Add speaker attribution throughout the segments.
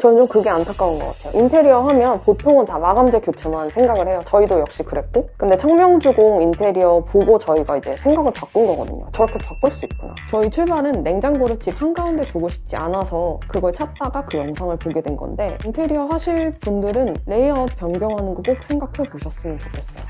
Speaker 1: 저는 좀 그게 안타까운 것 같아요. 인테리어 하면 보통은 다 마감재 교체만 생각을 해요. 저희도 역시 그랬고. 근데 청명주공 인테리어 보고 저희가 이제 생각을 바꾼 거거든요. 저렇게 바꿀 수 있구나. 저희 출발은 냉장고를 집 한가운데 두고 싶지 않아서 그걸 찾다가 그 영상을 보게 된 건데, 인테리어 하실 분들은 레이아웃 변경하는 거 꼭 생각해 보셨으면 좋겠어요.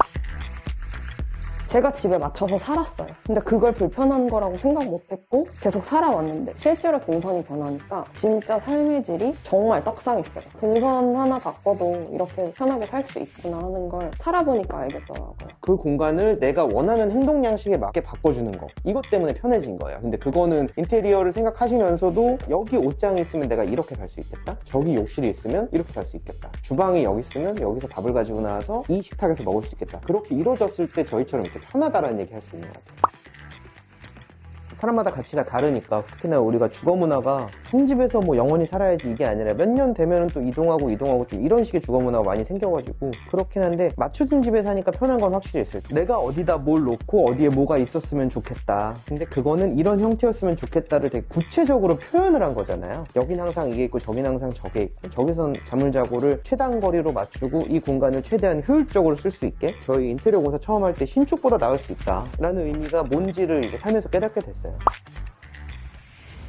Speaker 1: 제가 집에 맞춰서 살았어요. 근데 그걸 불편한 거라고 생각 못했고 계속 살아왔는데 실제로 동선이 변하니까 진짜 삶의 질이 정말 떡상했어요. 동선 하나 바꿔도 이렇게 편하게 살 수 있구나 하는 걸 살아보니까 알겠더라고요.
Speaker 2: 그 공간을 내가 원하는 행동 양식에 맞게 바꿔주는 거, 이것 때문에 편해진 거예요. 근데 그거는 인테리어를 생각하시면서도 여기 옷장이 있으면 내가 이렇게 갈 수 있겠다, 저기 욕실이 있으면 이렇게 갈 수 있겠다, 주방이 여기 있으면 여기서 밥을 가지고 나와서 이 식탁에서 먹을 수 있겠다, 그렇게 이루어졌을 때 저희처럼 이렇게 편하다라는 얘기 할 수 있는 것 같아요. 사람마다 가치가 다르니까, 특히나 우리가 주거 문화가 한 집에서 뭐 영원히 살아야지 이게 아니라 몇 년 되면은 또 이동하고 좀 이런 식의 주거 문화가 많이 생겨가지고 그렇긴 한데, 맞춰진 집에 사니까 편한 건 확실히 있어요. 내가 어디다 뭘 놓고 어디에 뭐가 있었으면 좋겠다, 근데 그거는 이런 형태였으면 좋겠다를 되게 구체적으로 표현을 한 거잖아요. 여긴 항상 이게 있고 저긴 항상 저게 있고, 저기선 잠을 자고를 최단 거리로 맞추고 이 공간을 최대한 효율적으로 쓸 수 있게, 저희 인테리어 공사 처음 할 때 신축보다 나을 수 있다 라는 의미가 뭔지를 이제 살면서 깨닫게 됐어요.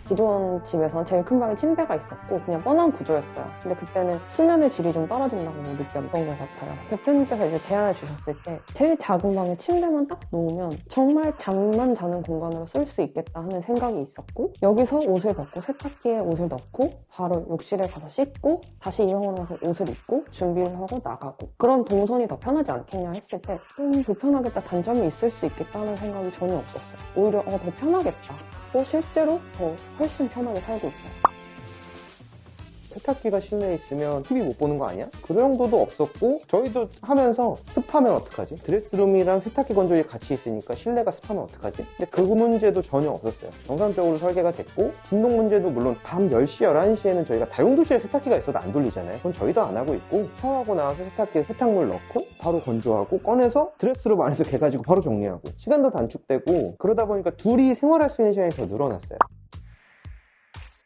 Speaker 1: 기존 집에선 제일 큰 방에 침대가 있었고 그냥 뻔한 구조였어요. 근데 그때는 수면의 질이 좀 떨어진다고 느꼈던 것 같아요. 대표님께서 이제 제안을 주셨을 때 제일 작은 방에 침대만 딱 놓으면 정말 잠만 자는 공간으로 쓸 수 있겠다 하는 생각이 있었고, 여기서 옷을 벗고 세탁기에 옷을 넣고 바로 욕실에 가서 씻고 다시 이 방으로 와서 옷을 입고 준비를 하고 나가고, 그런 동선이 더 편하지 않겠냐 했을 때 좀 불편하겠다, 단점이 있을 수 있겠다 하는 생각이 전혀 없었어요. 오히려 더 편하겠다. 실제로 더 훨씬 편하게 살고 있어요.
Speaker 2: 세탁기가 실내에 있으면 TV 못 보는 거 아니야? 그 정도도 없었고, 저희도 하면서 습하면 어떡하지? 드레스룸이랑 세탁기 건조기 같이 있으니까 실내가 습하면 어떡하지? 근데 그 문제도 전혀 없었어요. 정상적으로 설계가 됐고, 진동 문제도 물론 밤 10시, 11시에는 저희가 다용도실에 세탁기가 있어도 안 돌리잖아요. 그건 저희도 안 하고 있고, 샤워하고 나와서 세탁기에 세탁물 넣고 바로 건조하고 꺼내서 드레스룸 안에서 개 가지고 바로 정리하고, 시간도 단축되고, 그러다 보니까 둘이 생활할 수 있는 시간이 더 늘어났어요.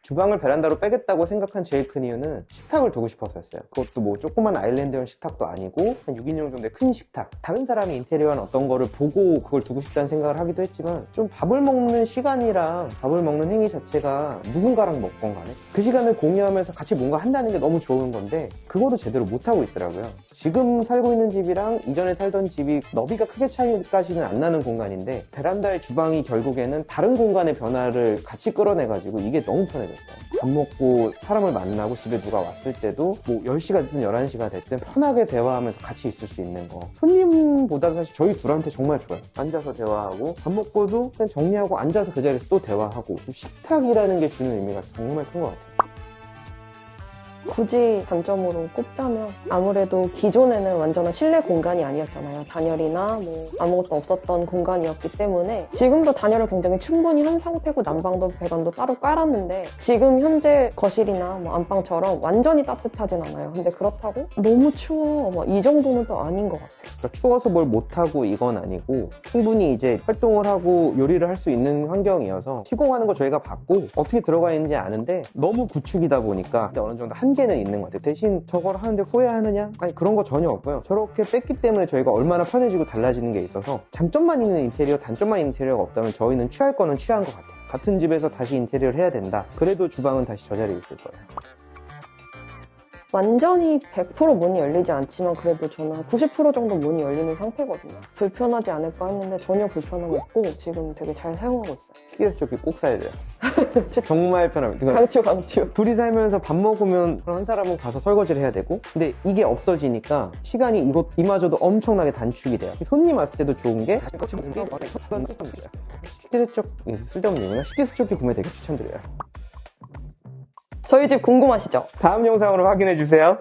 Speaker 2: 주방을 베란다로 빼겠다고 생각한 제일 큰 이유는 식탁을 두고 싶어서였어요. 그것도 뭐 조그만 아일랜드형 식탁도 아니고 한 6인용 정도의 큰 식탁. 다른 사람이 인테리어한 어떤 거를 보고 그걸 두고 싶다는 생각을 하기도 했지만, 좀 밥을 먹는 시간이랑 밥을 먹는 행위 자체가 누군가랑 먹건 간에 그 시간을 공유하면서 같이 뭔가 한다는 게 너무 좋은 건데, 그거를 제대로 못하고 있더라고요. 지금 살고 있는 집이랑 이전에 살던 집이 너비가 크게 차이까지는 안 나는 공간인데, 베란다의 주방이 결국에는 다른 공간의 변화를 같이 끌어내가지고 이게 너무 편해졌어요. 밥 먹고 사람을 만나고 집에 누가 왔을 때도 뭐 10시가 됐든 11시가 됐든 편하게 대화하면서 같이 있을 수 있는 거, 손님보다 사실 저희 둘한테 정말 좋아요. 앉아서 대화하고, 밥 먹고도 그냥 정리하고 앉아서 그 자리에서 또 대화하고, 식탁이라는 게 주는 의미가 정말 큰 것 같아요.
Speaker 1: 굳이 단점으로 꼽자면 아무래도 기존에는 완전한 실내 공간이 아니었잖아요. 단열이나 뭐 아무것도 없었던 공간이었기 때문에 지금도 단열을 굉장히 충분히 한 상태고 난방도 배관도 따로 깔았는데, 지금 현재 거실이나 뭐 안방처럼 완전히 따뜻하진 않아요. 근데 그렇다고 너무 추워 뭐 이 정도는 또 아닌 것 같아요.
Speaker 2: 그러니까 추워서 뭘 못하고 이건 아니고, 충분히 이제 활동을 하고 요리를 할 수 있는 환경이어서 시공하는 거 저희가 봤고 어떻게 들어가 있는지 아는데, 너무 구축이다 보니까 어느 정도 한계는 있는 것 같아요. 대신 저걸 하는데 후회하느냐? 아니, 그런 거 전혀 없고요. 저렇게 뺐기 때문에 저희가 얼마나 편해지고 달라지는 게 있어서, 장점만 있는 인테리어, 단점만 있는 인테리어가 없다면 저희는 취할 거는 취한 것 같아요. 같은 집에서 다시 인테리어를 해야 된다, 그래도 주방은 다시 저 자리에 있을 거예요.
Speaker 1: 완전히 100% 문이 열리지 않지만 그래도 저는 한 90% 정도 문이 열리는 상태거든요. 불편하지 않을까 했는데 전혀 불편함 없고 지금 되게 잘 사용하고 있어요.
Speaker 2: 식기세척기 꼭 사야 돼요. 정말 편합니다.
Speaker 1: 강추.
Speaker 2: 둘이 살면서 밥 먹으면 한 사람은 가서 설거지를 해야 되고, 근데 이게 없어지니까 시간이 이마저도 엄청나게 단축이 돼요. 손님 왔을 때도 좋은 게, 식기세척, 쓸데없는 얘기나, 식기세척기 구매 되게 추천드려요.
Speaker 1: 저희 집 궁금하시죠?
Speaker 2: 다음 영상으로 확인해주세요.